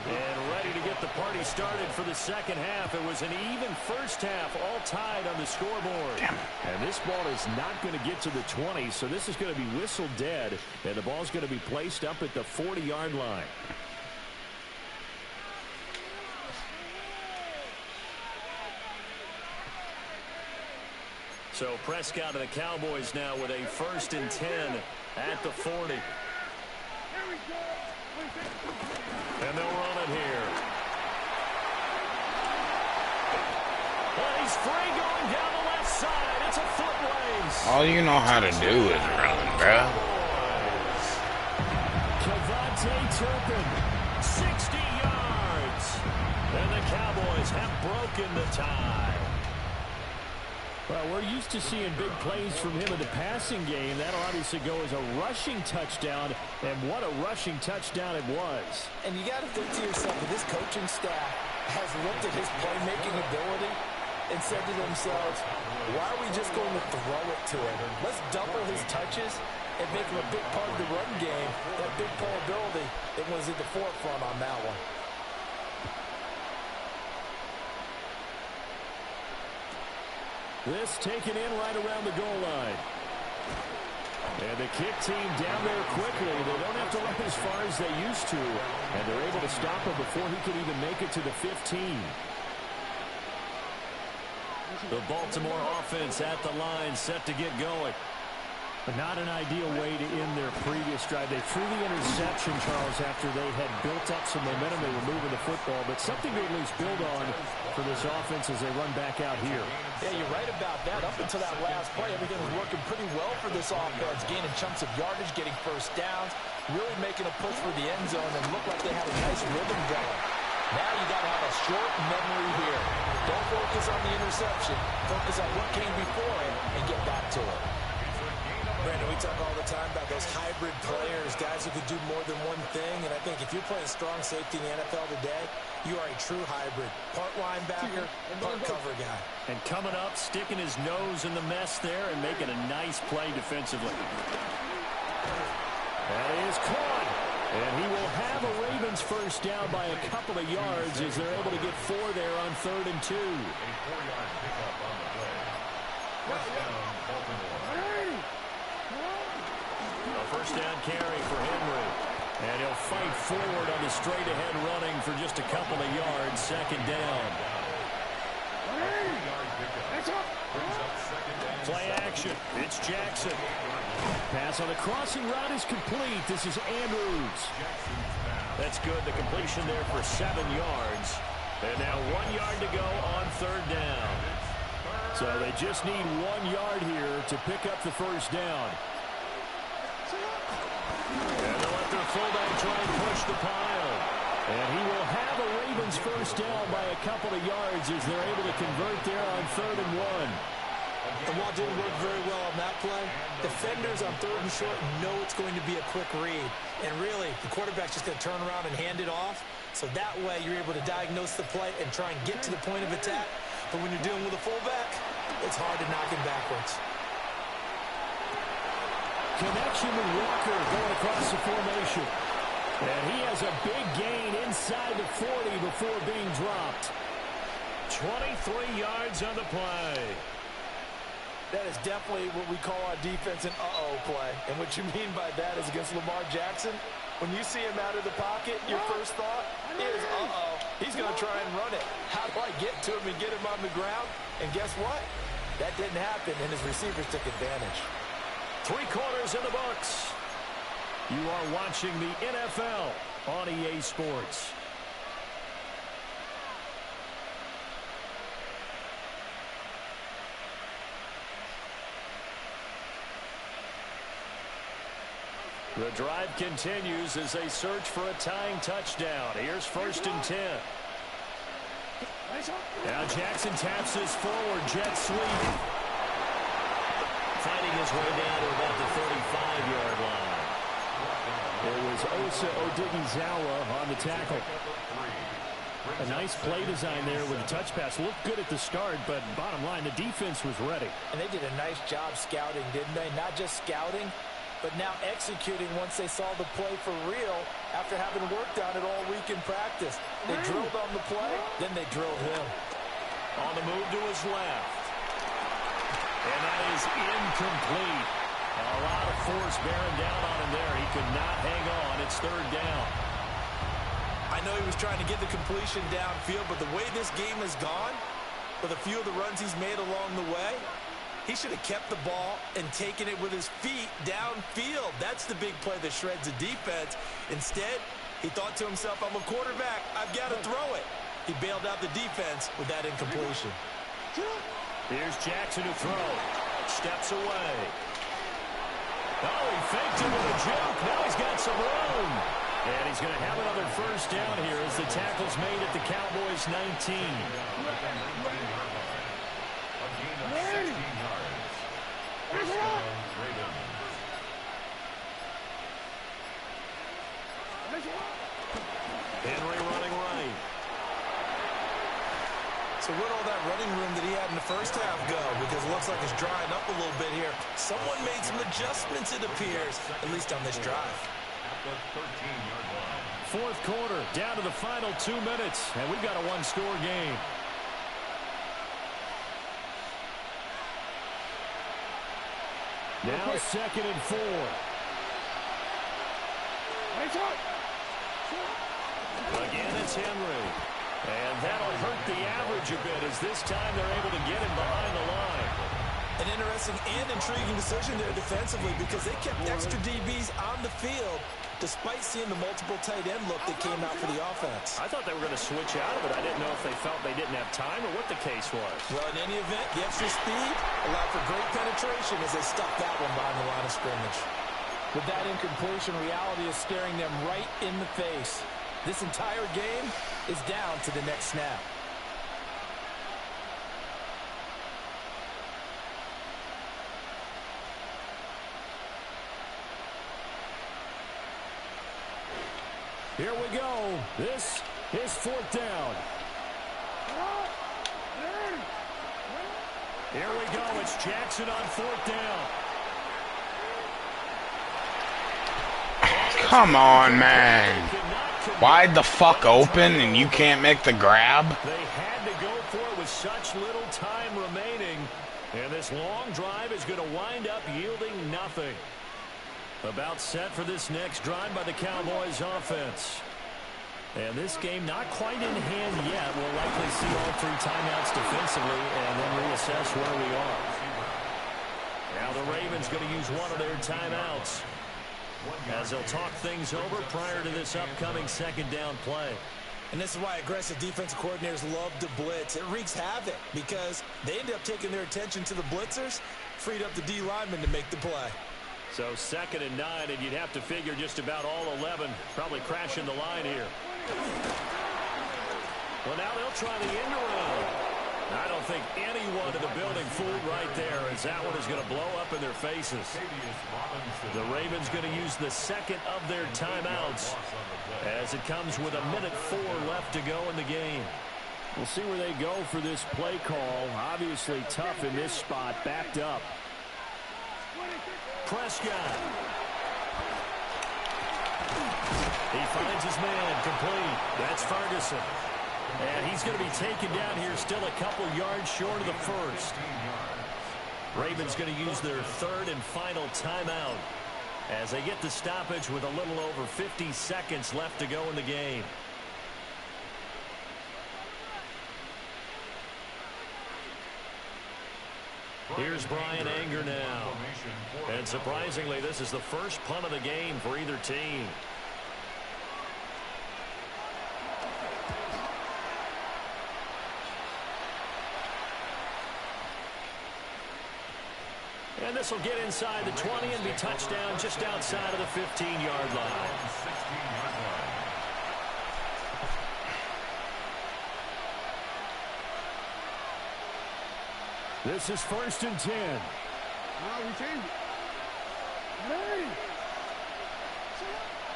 And ready to get the party started for the second half. It was an even first half, all tied on the scoreboard. And this ball is not going to get to the 20, so this is going to be whistled dead, and the ball's going to be placed up at the 40-yard line. So Prescott and the Cowboys now with a 1st and 10 at the 40. And they'll run it here. And he's free going down the left side. It's a foot race. All you know how to do is run, bro. Kevontae Turpin, 60 yards. And the Cowboys have broken the tie. Well, we're used to seeing big plays from him in the passing game. That'll obviously go as a rushing touchdown, and what a rushing touchdown it was. And you got to think to yourself that this coaching staff has looked at his playmaking ability and said to themselves, why are we just going to throw it to him? Let's double his touches and make him a big part of the run game. That big playability, it was at the forefront on that one. This taken in right around the goal line. And the kick team down there quickly. They don't have to run as far as they used to. And they're able to stop him before he could even make it to the 15. The Baltimore offense at the line, set to get going. But not an ideal way to end their previous drive. They threw the interception, Charles, after they had built up some momentum. They were moving the football, but something to at least build on for this offense as they run back out here. Yeah, you're right about that. Up until that last play, everything was working pretty well for this offense, gaining chunks of yardage, getting first downs, really making a push for the end zone, and looked like they had a nice rhythm going. Now you got to have a short memory here. Don't focus on the interception. Focus on what came before it and get back to it. Brandon, we talk all the time about those hybrid players, guys who could do more than one thing, and I think if you're playing strong safety in the NFL today, you are a true hybrid. Part linebacker, part cover guy. And coming up, sticking his nose in the mess there and making a nice play defensively. That is caught. And he will have a Ravens first down by a couple of yards as they're able to get 4 there on 3rd and 2. A 4-yard pickup on the play. First down, Baltimore. A first down carry for Henry. And he'll fight forward on the straight-ahead running for just a couple of yards. 2nd down. Play action. It's Jackson. Pass on the crossing route is complete. This is Andrews. That's good. The completion there for 7 yards. And now 1 yard to go on 3rd down. So they just need 1 yard here to pick up the first down. And they'll let their fullback try and push the pile. And he will have a Ravens first down by a couple of yards as they're able to convert there on 3rd and 1. And while it didn't work very well on that play, defenders on 3rd and short know it's going to be a quick read. And really, the quarterback's just going to turn around and hand it off. So that way you're able to diagnose the play and try and get to the point of attack. But when you're dealing with a fullback, it's hard to knock him backwards. Connection with Walker going across the formation. And he has a big gain inside the 40 before being dropped. 23 yards on the play. That is definitely what we call our defense an uh-oh play. And what you mean by that is against Lamar Jackson, when you see him out of the pocket, your first thought is, uh-oh, he's going to try and run it. How do I get to him and get him on the ground? And guess what? That didn't happen, and his receivers took advantage. 3 quarters in the books. You are watching the NFL on EA Sports. The drive continues as they search for a tying touchdown. Here's 1st and 10. Now Jackson taps this forward, jet sweep. Fighting his way down to about the 35-yard line. It was Osa Odighizuwa on the tackle. A nice play design there with the touch pass. Looked good at the start, but bottom line, the defense was ready. And they did a nice job scouting, didn't they? Not just scouting, but now executing once they saw the play for real after having worked on it all week in practice. They drilled on the play, then they drilled him. On the move to his left. And that is incomplete. A lot of force bearing down on him there. He could not hang on. It's 3rd down. I know he was trying to get the completion downfield, but the way this game has gone, with a few of the runs he's made along the way, he should have kept the ball and taken it with his feet downfield. That's the big play that shreds the defense. Instead, he thought to himself, I'm a quarterback. I've got to throw it. He bailed out the defense with that incompletion. Here's Jackson to throw. Steps away. Oh, he faked it with a juke. Now he's got some room. And he's going to have another 1st down here as the tackle's made at the Cowboys' 19. Henry running right. So where'd all that running room that he had in the first half go? Because it looks like it's drying up a little bit here. Someone made some adjustments, it appears, at least on this drive. 4th quarter, down to the final 2 minutes, and we've got a 1-score game. Now 2nd and 4. Again, it's Henry. And that'll hurt the average a bit as this time they're able to get him behind the line. An interesting and intriguing decision there defensively because they kept extra DBs on the field despite seeing the multiple tight end look that came out for the offense. I thought they were going to switch out of it. I didn't know if they felt they didn't have time or what the case was. Well, in any event, the extra speed allowed for great penetration as they stuffed that one behind the line of scrimmage. With that incompletion, reality is staring them right in the face. This entire game is down to the next snap. Here we go. This is 4th down. Here we go. It's Jackson on 4th down. Come on, man. Wide the fuck open and you can't make the grab? They had to go for it with such little time remaining. And this long drive is going to wind up yielding nothing. About set for this next drive by the Cowboys offense. And this game not quite in hand yet. We'll likely see all 3 timeouts defensively and then reassess where we are. Now the Ravens going to use one of their timeouts as they'll talk things over prior to this upcoming 2nd down play. And this is why aggressive defensive coordinators love to blitz. It wreaks havoc because they end up taking their attention to the blitzers, freed up the D linemen to make the play. So 2nd and 9, and you'd have to figure just about all 11 probably crashing the line here. Well, now they'll try the end around. I don't think anyone in the building fooled right there, as that one is going to blow up in their faces. The Ravens going to use the second of their timeouts as it comes with 1:04 left to go in the game. We'll see where they go for this play call. Obviously tough in this spot, backed up. Prescott. He finds his man, complete. That's Ferguson. And he's going to be taken down here, still a couple yards short of the first. Ravens going to use their third and final timeout as they get the stoppage with a little over 50 seconds left to go in the game. Here's Brian Anger now. And surprisingly, this is the first punt of the game for either team. And this will get inside the 20 and be touched down just outside of the 15-yard line. This is 1st and 10. We changed it. Hey.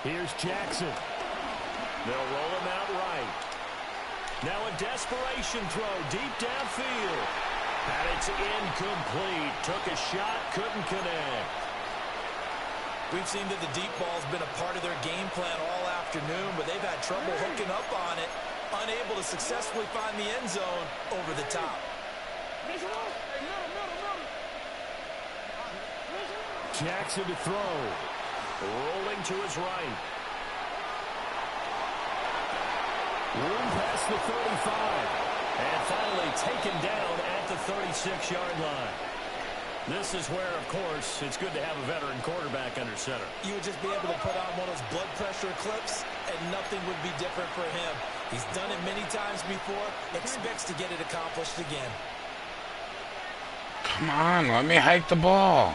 Here's Jackson. They'll roll him out right. Now a desperation throw deep downfield. And it's incomplete. Took a shot, couldn't connect. We've seen that the deep ball's been a part of their game plan all afternoon, but they've had trouble hooking up on it, unable to successfully find the end zone over the top. Jackson to throw. Rolling to his right. Room past the 35. And finally taken down at the 36-yard line. This is where, of course, it's good to have a veteran quarterback under center. You would just be able to put on one of those blood pressure clips, and nothing would be different for him. He's done it many times before, expects to get it accomplished again. Come on, let me hike the ball.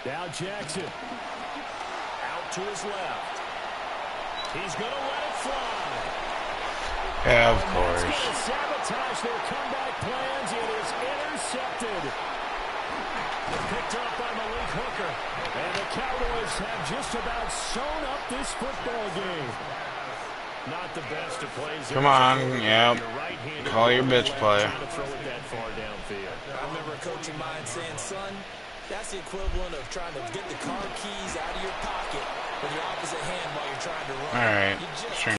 Now Jackson. Out to his left. He's going to let it fly. Yeah, of course. That's going to sabotage their comeback plans. It is intercepted. Picked up by Malik Hooker. And the Cowboys have just about sewn up this football game. Not the best of plays. Come on, yep. Call your bitch play. Throw it that far downfield. I remember a coach of mine saying, son, that's the equivalent of trying to get the car keys out of your pocket with your opposite hand while you're trying to run. All right.